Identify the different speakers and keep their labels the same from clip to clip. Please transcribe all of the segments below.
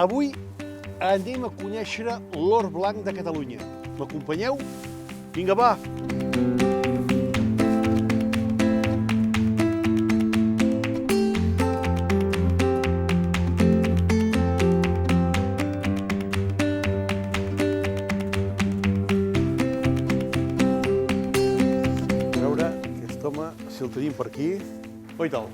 Speaker 1: Avui anem a conèixer l'or blanc de Catalunya. M'acompanyeu? Vinga, va! A veure, aquest home, si el tenim per aquí... Oi tal?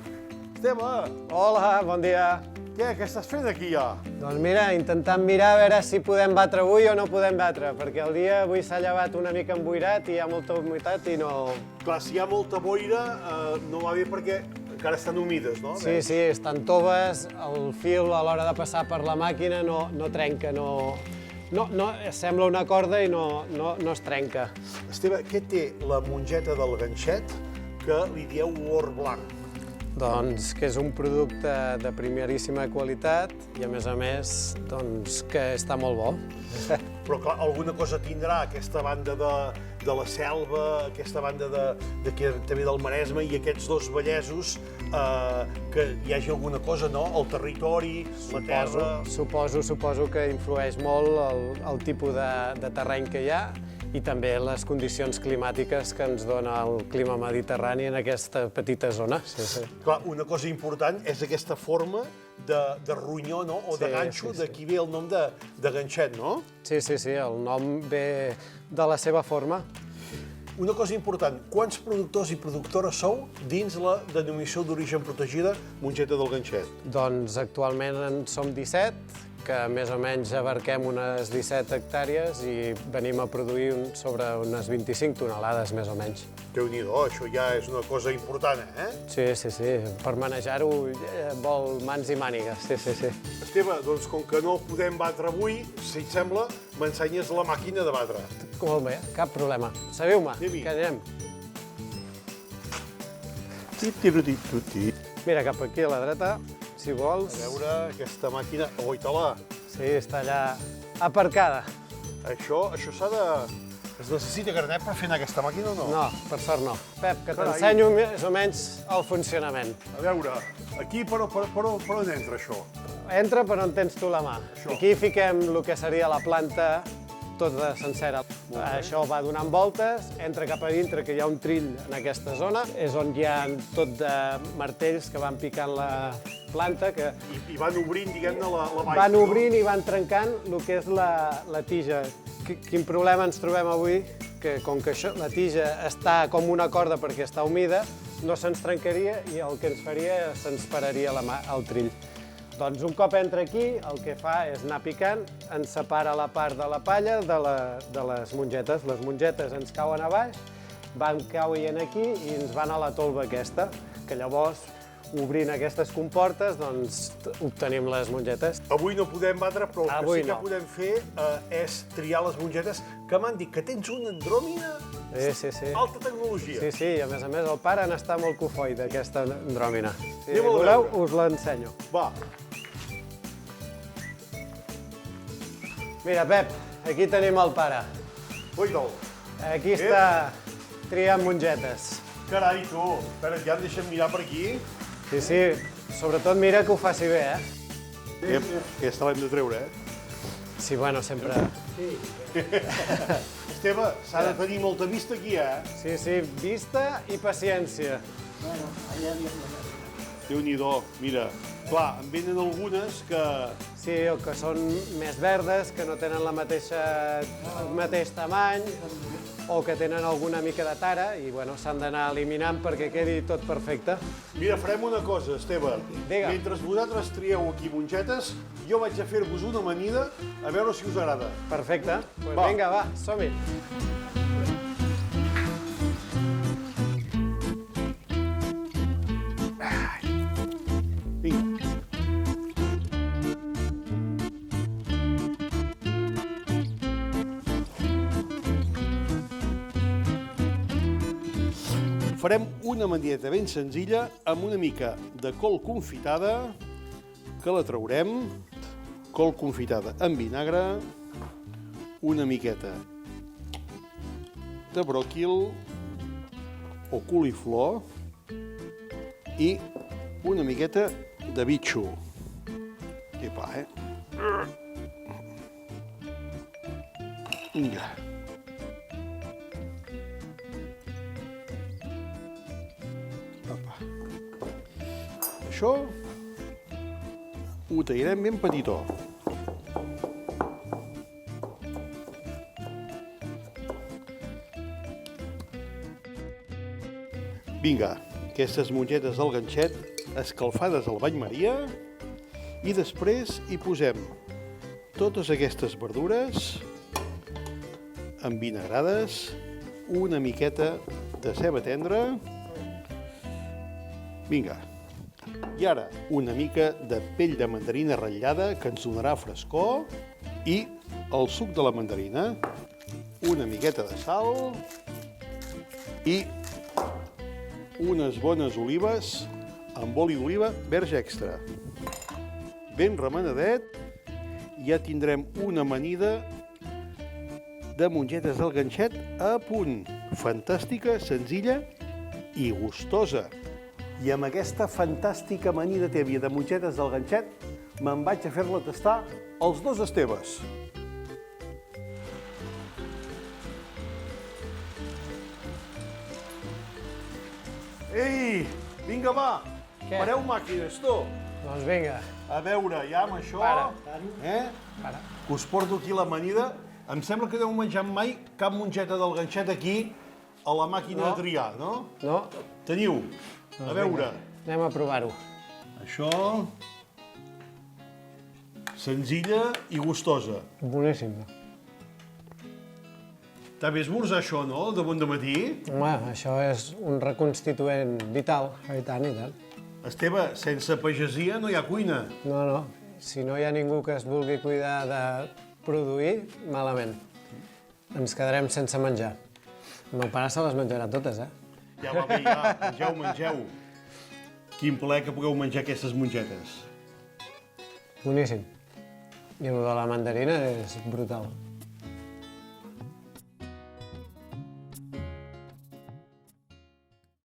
Speaker 1: Esteve!
Speaker 2: Hola, bon dia.
Speaker 1: Què estàs fent aquí ja?
Speaker 2: Doncs mira, intentant mirar a veure si podem batre avui o no podem batre, perquè el dia avui s'ha llevat una mica emboirat i hi ha molta humitat i no...
Speaker 1: Clar, si hi ha molta boira, no va bé perquè encara estan humides, no?
Speaker 2: Sí, estan toves, el fil a l'hora de passar per la màquina no trenca, no, sembla una corda i no es trenca.
Speaker 1: Esteve, què té la mongeta del ganxet que li dieu or blanc?
Speaker 2: Doncs que és un producte de primeríssima qualitat i, a més, doncs, que està molt bo.
Speaker 1: Però, clar, alguna cosa tindrà aquesta banda de la Selva, aquesta banda també del Maresme i aquests dos vallesos, que hi hagi alguna cosa, no? El territori, la terra...
Speaker 2: Suposo que influeix molt el tipus de terreny que hi ha i també les condicions climàtiques que ens dona el clima mediterrani en aquesta petita zona. Sí.
Speaker 1: Clar, una cosa important és aquesta forma de ronyó, no? O de ganxo, d'aquí ve el nom de ganxet, no?
Speaker 2: Sí, el nom ve de la seva forma.
Speaker 1: Una cosa important, quants productors i productores sou dins la denominació d'origen protegida Mongeta del Ganxet?
Speaker 2: Doncs actualment en som 17, que més o menys abarquem unes 17 hectàrees i venim a produir sobre unes 25 tonelades, més o menys.
Speaker 1: Déu-n'hi-do, això ja és una cosa important, eh?
Speaker 2: Sí, per manejar-ho vol mans i mànigues, sí.
Speaker 1: Esteve, doncs com que no podem batre avui, si et sembla, m'ensenyes la màquina de batre.
Speaker 2: Molt bé, cap problema. Seguiu-me, que anem. Mira, cap aquí a la dreta, si vols.
Speaker 1: A veure, aquesta màquina... Oi-te-la!
Speaker 2: Sí, està allà aparcada.
Speaker 1: Això s'ha de... Es necessita carnet per fer anar aquesta màquina o no?
Speaker 2: No, per sort no. Pep, que t'ensenyo més o menys el funcionament.
Speaker 1: A veure, aquí per on entra això?
Speaker 2: Entra per on tens tu la mà. Aquí fiquem el que seria la planta tota sencera. Això va donant voltes, entra cap a dintre, que hi ha un trill en aquesta zona, és on hi ha tot de martells que van picant la planta.
Speaker 1: I van obrint, diguem-ne, la baixa.
Speaker 2: Van obrint i van trencant el que és la tija. Quin problema ens trobem avui? Que com que la tija està com una corda perquè està humida, no se'ns trencaria i el que ens faria se'ns pararia el trill. Doncs un cop entra aquí, el que fa és anar picant, ens separa la part de la palla de les mongetes. Les mongetes ens cauen a baix, van caient aquí i ens van a la tolva aquesta, que llavors, obrint aquestes comportes, doncs obtenim les mongetes.
Speaker 1: Avui no podem batre, però el que sí que podem fer és triar les mongetes, que m'han dit que tens una andròmina alta tecnologia.
Speaker 2: Sí, i a més el pare n'està molt cofoi d'aquesta andròmina. Si voleu, us l'ensenyo.
Speaker 1: Va.
Speaker 2: Mira, Pep, aquí tenim el pare.
Speaker 1: Oi-te'l.
Speaker 2: Aquí està triant mongetes.
Speaker 1: Carai, tu. Espera't, ja em deixem mirar per aquí.
Speaker 2: Sí, sobretot mira que ho faci bé,
Speaker 1: Aquesta l'hem de treure,
Speaker 2: Sí, bueno, sempre...
Speaker 1: Esteve, s'ha de tenir molta vista aquí,
Speaker 2: Sí, vista i paciència.
Speaker 1: Déu-n'hi-do, mira. Clar, en venen algunes que...
Speaker 2: Sí, o que són més verdes, que no tenen el mateix tamany, o que tenen alguna mica de tara, i bueno, s'han d'anar eliminant perquè quedi tot perfecte.
Speaker 1: Mira, farem una cosa, Esteve.
Speaker 2: Digue'm.
Speaker 1: Mentre vosaltres trieu aquí mongetes, jo vaig a fer-vos una amanida a veure si us agrada.
Speaker 2: Perfecte. Doncs vinga, va, som-hi.
Speaker 1: Vinga. Farem una amanideta ben senzilla amb una mica de col confitada, que la traurem, col confitada amb vinagre, una miqueta de bròquil o coliflor i una miqueta de bitxo. I pa, Vinga. Apa. Això ho tallarem ben petitó. Vinga, aquestes mongetes al ganxet escalfades al bany Maria i després hi posem totes aquestes verdures envinagrades, una miqueta de ceba tendra. Vinga. I ara una mica de pell de mandarina ratllada que ens donarà frescor i el suc de la mandarina, una miqueta de sal i unes bones olives amb oli d'oliva verge extra. Ben remenadet, ja tindrem una amanida de mongetes del ganxet a punt. Fantàstica, senzilla i gustosa. I amb aquesta fantàstica amanida tèbia de mongetes del ganxet me'n vaig a fer-la tastar als dos Esteves. Ei, vinga, va,
Speaker 2: Què?
Speaker 1: pareu màquines, tu.
Speaker 2: Doncs vinga.
Speaker 1: A veure, ja amb això,
Speaker 2: Para. Para.
Speaker 1: que us porto aquí l'amanida. Em sembla que no heu menjat mai cap mongeta del ganxet aquí a la màquina de triar, no?
Speaker 2: No?
Speaker 1: Teniu, a veure,
Speaker 2: Anem a provar-ho.
Speaker 1: això, senzilla i gustosa.
Speaker 2: Boníssim.
Speaker 1: T'ha bé esmorzar això, no?, de bon dematí?
Speaker 2: Home, això és un reconstituent vital. I tant, i tant.
Speaker 1: Esteve, sense pagesia no hi ha cuina.
Speaker 2: No, no. Si no hi ha ningú que es vulgui cuidar de produir, malament. Ens quedarem sense menjar. El meu pare se les menjarà totes, eh?
Speaker 1: Ja va bé, ja, mengeu, mengeu. Quin plaer que pugueu menjar aquestes mongetes.
Speaker 2: Boníssim. I el de la mandarina és brutal.